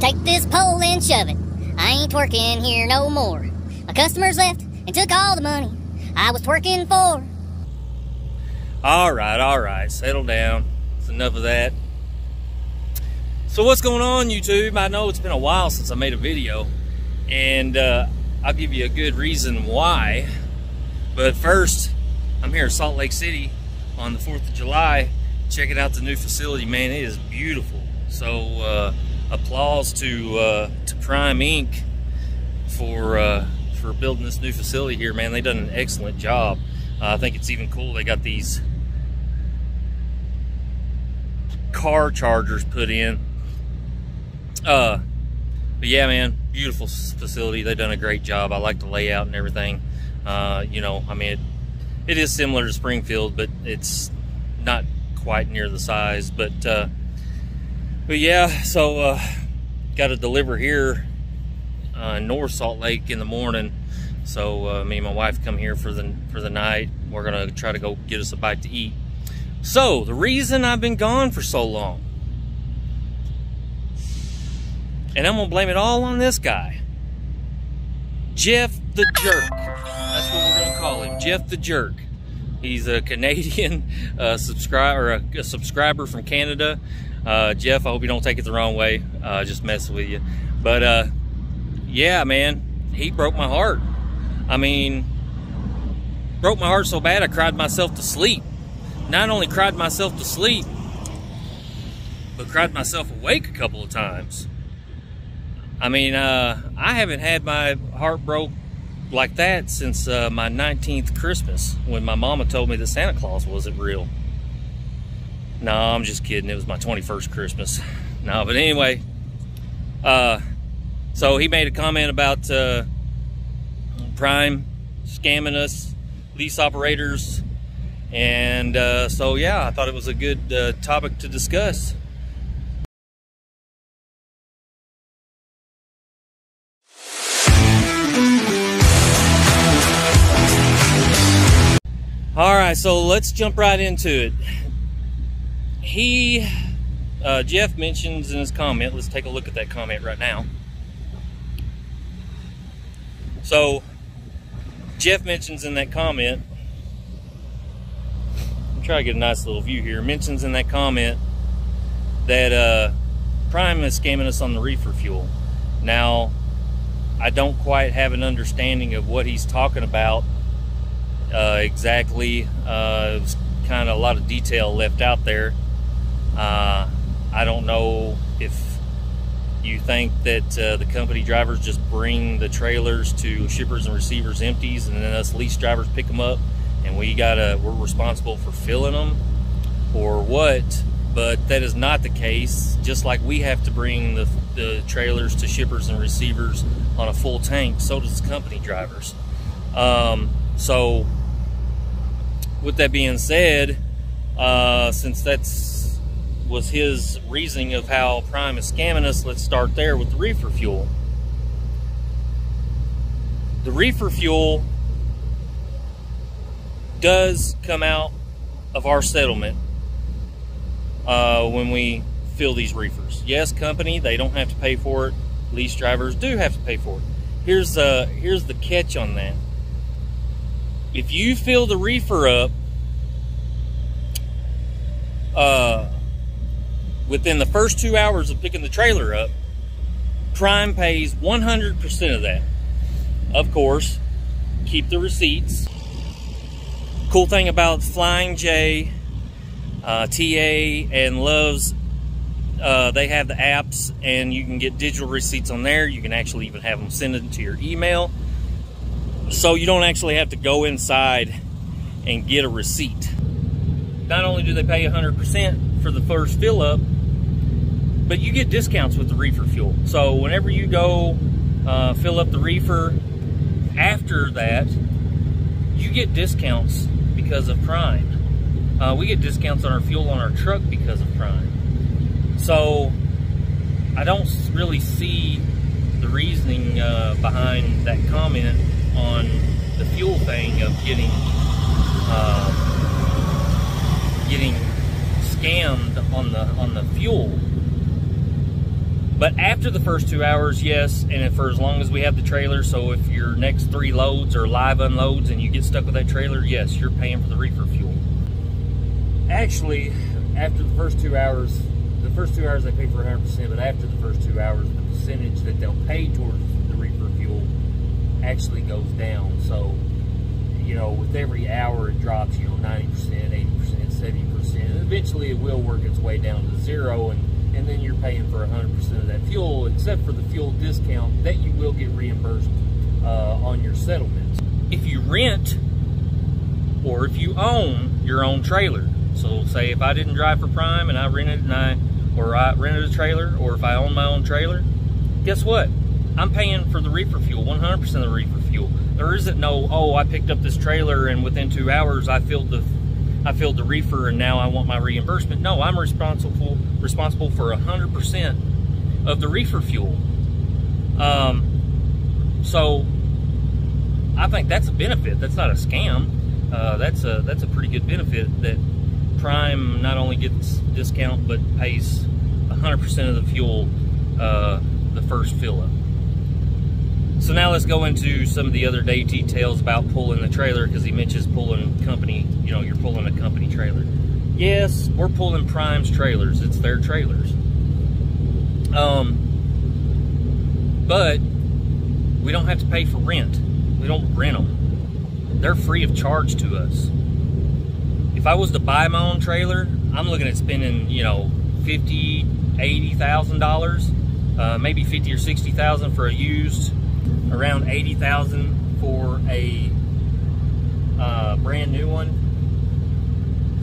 take this pole and shove it. I ain't working here no more. My customers left and took all the money I was working for. All right, settle down. It's enough of that. So what's going on, YouTube? I know it's been a while since I made a video, and I'll give you a good reason why. But first, I'm here in Salt Lake City on the 4th of July, checking out the new facility. Man, it is beautiful. So applause to Prime Inc. for building this new facility here, man. They've done an excellent job. I think it's even cool they got these car chargers put in. But yeah, man, beautiful facility. They've done a great job. I like the layout and everything. You know, I mean, it is similar to Springfield, but it's not quite near the size. But yeah, so got to deliver here in North Salt Lake in the morning. So me and my wife come here for the night. We're gonna try to go get us a bite to eat. So the reason I've been gone for so long, and I'm gonna blame it all on this guy, Jeff the Jerk. That's what we're gonna call him, Jeff the Jerk. He's a Canadian subscriber, a subscriber from Canada. Jeff, I hope you don't take it the wrong way. Just messing with you. But yeah, man, he broke my heart. I mean, broke my heart so bad I cried myself to sleep. Not only cried myself to sleep, but cried myself awake a couple of times. I mean, I haven't had my heart broke like that since my 19th Christmas, when my mama told me that Santa Claus wasn't real. No, I'm just kidding. It was my 21st Christmas. No, but anyway, so he made a comment about Prime scamming us, lease operators, and so yeah, I thought it was a good topic to discuss. All right, so let's jump right into it. Jeff mentions in his comment, let's take a look at that comment right now. So Jeff mentions in that comment, I'm trying to get a nice little view here, mentions in that comment that Prime is scamming us on the reefer fuel. Now, I don't quite have an understanding of what he's talking about exactly. It was kind of a lot of detail left out there. I don't know if you think that the company drivers just bring the trailers to shippers and receivers empties, and then us lease drivers pick them up, and we're responsible for filling them, or what. But that is not the case. Just like we have to bring the trailers to shippers and receivers on a full tank, so does the company drivers. So with that being said, since was his reasoning of how Prime is scamming us, let's start there with the reefer fuel. The reefer fuel does come out of our settlement when we fill these reefers. Yes, company, they don't have to pay for it. Lease drivers do have to pay for it. Here's the catch on that. If you fill the reefer up within the first 2 hours of picking the trailer up, Prime pays 100% of that. Of course, keep the receipts. Cool thing about Flying J, TA, and Love's, they have the apps, and you can get digital receipts on there. You can actually even have them send it to your email. So you don't actually have to go inside and get a receipt. Not only do they pay 100% for the first fill up, but you get discounts with the reefer fuel. So whenever you go fill up the reefer, after that, you get discounts because of Prime. We get discounts on our fuel on our truck because of Prime. So I don't really see the reasoning behind that comment on the fuel thing of getting scammed on the fuel. But after the first 2 hours, yes, and for as long as we have the trailer, so if your next 3 loads are live unloads and you get stuck with that trailer, yes, you're paying for the reefer fuel. Actually, after the first 2 hours they pay for 100%, but after the first 2 hours, the percentage that they'll pay towards the reefer fuel actually goes down. So, you know, with every hour it drops, you know, 90%, 80%, 70%, and eventually it will work its way down to 0, and then you're paying for 100% of that fuel, except for the fuel discount that you will get reimbursed on your settlements. If you rent or if you own your own trailer, so say if I didn't drive for Prime and I rented I rented a trailer, or if I own my own trailer, guess what? I'm paying for the reefer fuel, 100% of the reefer fuel. There isn't no, oh, I picked up this trailer and within 2 hours I filled the reefer and now I want my reimbursement. No, I'm responsible for 100% of the reefer fuel. So I think that's a benefit. That's not a scam. That's a pretty good benefit that Prime not only gets discount but pays 100% of the fuel the first fill up. So now let's go into some of the other day details about pulling the trailer, because he mentions pulling company, you know, you're pulling a company trailer. Yes, we're pulling Prime's trailers. It's their trailers. But we don't have to pay for rent. We don't rent them. They're free of charge to us. If I was to buy my own trailer, I'm looking at spending, you know, $50,000, $80,000, maybe $50,000 or $60,000 for a used, around $80,000 for a brand new one.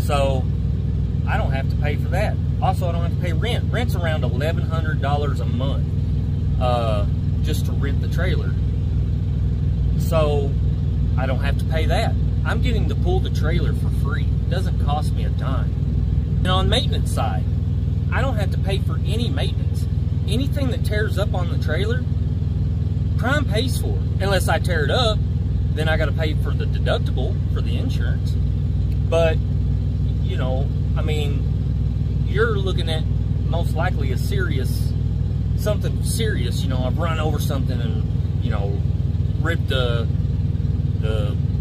So I don't have to pay for that. Also, I don't have to pay rent. Rent's around $1,100 a month just to rent the trailer. So I don't have to pay that. I'm getting to pull the trailer for free. It doesn't cost me a dime. And on maintenance side, I don't have to pay for any maintenance. Anything that tears up on the trailer, Prime pays for it. Unless I tear it up, then I got to pay for the deductible for the insurance. But, you know, I mean, you're looking at most likely something serious. You know, I've run over something and, you know, ripped the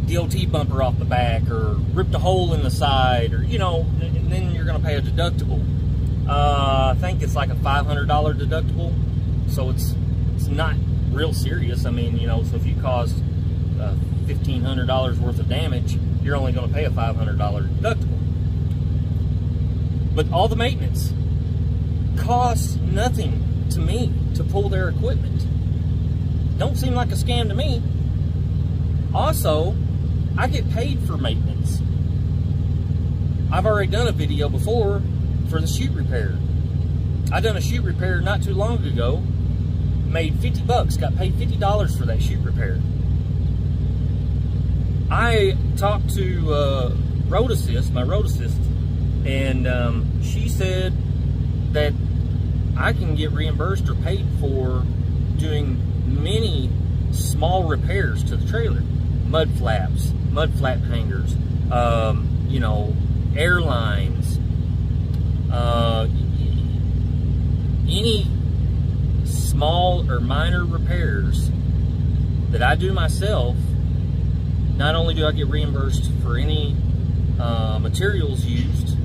DOT bumper off the back, or ripped a hole in the side, or, you know, and then you're going to pay a deductible. I think it's like a $500 deductible, so it's not real serious. I mean, you know, so if you caused $1,500 worth of damage, you're only going to pay a $500 deductible. But all the maintenance costs nothing to me to pull their equipment. Don't seem like a scam to me. Also, I get paid for maintenance. I've already done a video before for the chute repair. I done a chute repair not too long ago, made $50, got paid $50 for that chute repair. I talked to Road Assist, my Road Assist, and she said that I can get reimbursed or paid for doing many small repairs to the trailer. Mud flaps, mud flap hangers, you know, airlines, any small or minor repairs that I do myself. Not only do I get reimbursed for any materials used,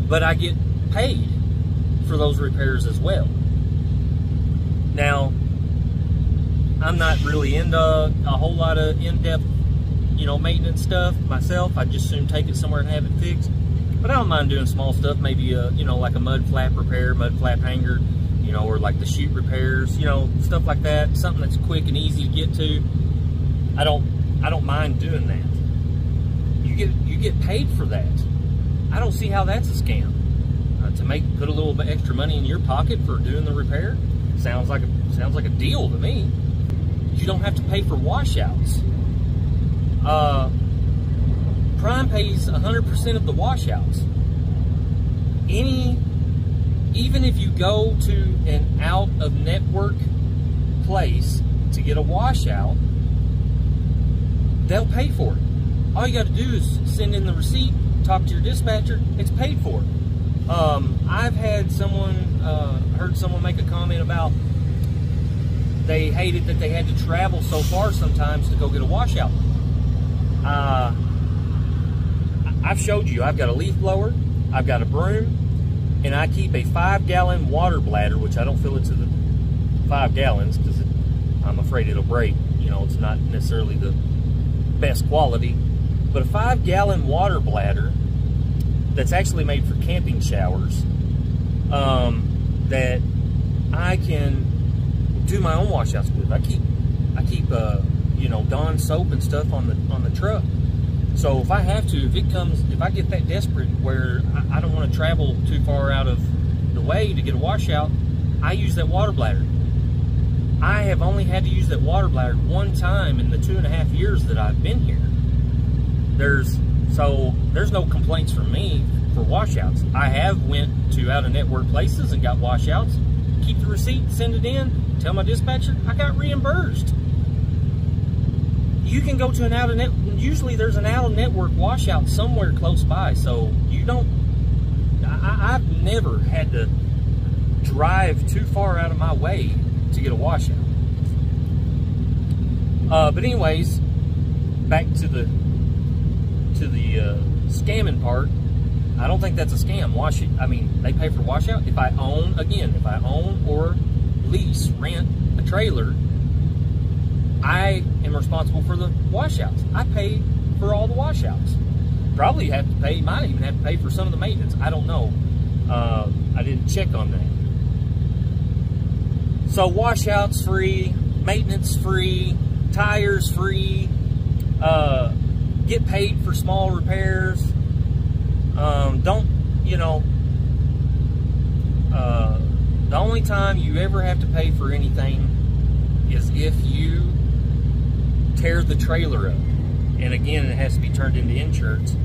but I get paid for those repairs as well. Now, I'm not really into a whole lot of in-depth, you know, maintenance stuff myself. I just soon take it somewhere and have it fixed. But I don't mind doing small stuff, maybe you know, like a mud flap repair, mud flap hanger, you know, or like the chute repairs, you know, stuff like that. Something that's quick and easy to get to. I don't mind doing that. You get paid for that. I don't see how that's a scam. To put a little bit extra money in your pocket for doing the repair sounds like a deal to me. You don't have to pay for washouts. Prime pays 100% of the washouts. Even if you go to an out-of-network place to get a washout, they'll pay for it. All you got to do is send in the receipt, talk to your dispatcher, it's paid for. I've had someone, heard someone make a comment about they hated that they had to travel so far sometimes to go get a washout. I've showed you, I've got a leaf blower, I've got a broom, and I keep a 5-gallon water bladder, which I don't fill it to the 5 gallons because I'm afraid it'll break. You know, it's not necessarily the best quality, but a 5-gallon water bladder that's actually made for camping showers, that I can do my own washouts with. I keep you know, Dawn soap and stuff on the truck. So if I have to, if I get that desperate where I don't want to travel too far out of the way to get a washout, I use that water bladder. I have only had to use that water bladder one time in the 2.5 years that I've been here. There's no complaints from me for washouts. I have went to out-of-network places and got washouts. Keep the receipt, send it in, tell my dispatcher I got reimbursed. You can go to an out-of-network, usually there's an out-of-network washout somewhere close by, so you don't, I've never had to drive too far out of my way to get a washout. But anyways, back to the scamming part. I don't think that's a scam. I mean, they pay for washout. If I own or lease, rent a trailer, I am responsible for the washouts. I pay for all the washouts. Probably have to pay, might even have to pay for some of the maintenance. I don't know. I didn't check on that. So washouts free, maintenance free, tires free, get paid for small repairs. The only time you ever have to pay for anything is if you tear the trailer up, and again it has to be turned into insurance,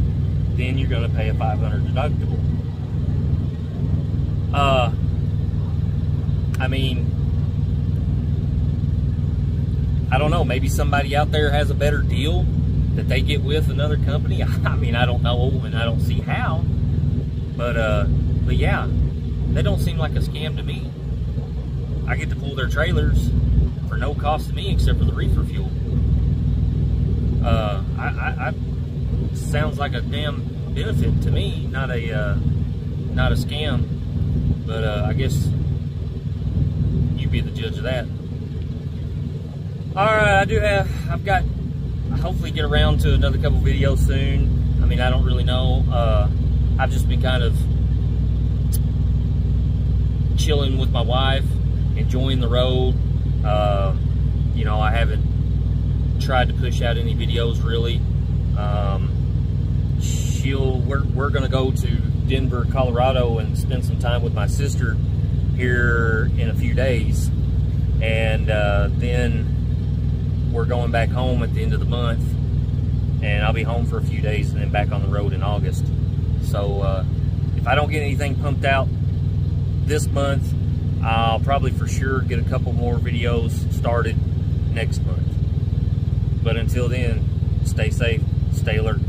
then you're going to pay a $500 deductible. I mean, I don't know, maybe somebody out there has a better deal that they get with another company. I mean, I don't know, and I don't see how, but yeah, they don't seem like a scam to me. I get to pull their trailers for no cost to me except for the reefer fuel. Sounds like a damn benefit to me, not a scam. But I guess you be the judge of that. All right, I've got. Hopefully get around to another couple videos soon. I mean, I don't really know. I've just been kind of chilling with my wife, enjoying the road. You know, I haven't tried to push out any videos really. We're gonna go to Denver, Colorado and spend some time with my sister here in a few days. And then we're going back home at the end of the month, and I'll be home for a few days and then back on the road in August. So if I don't get anything pumped out this month, I'll probably for sure get a couple more videos started next month. But until then, stay safe, stay alert.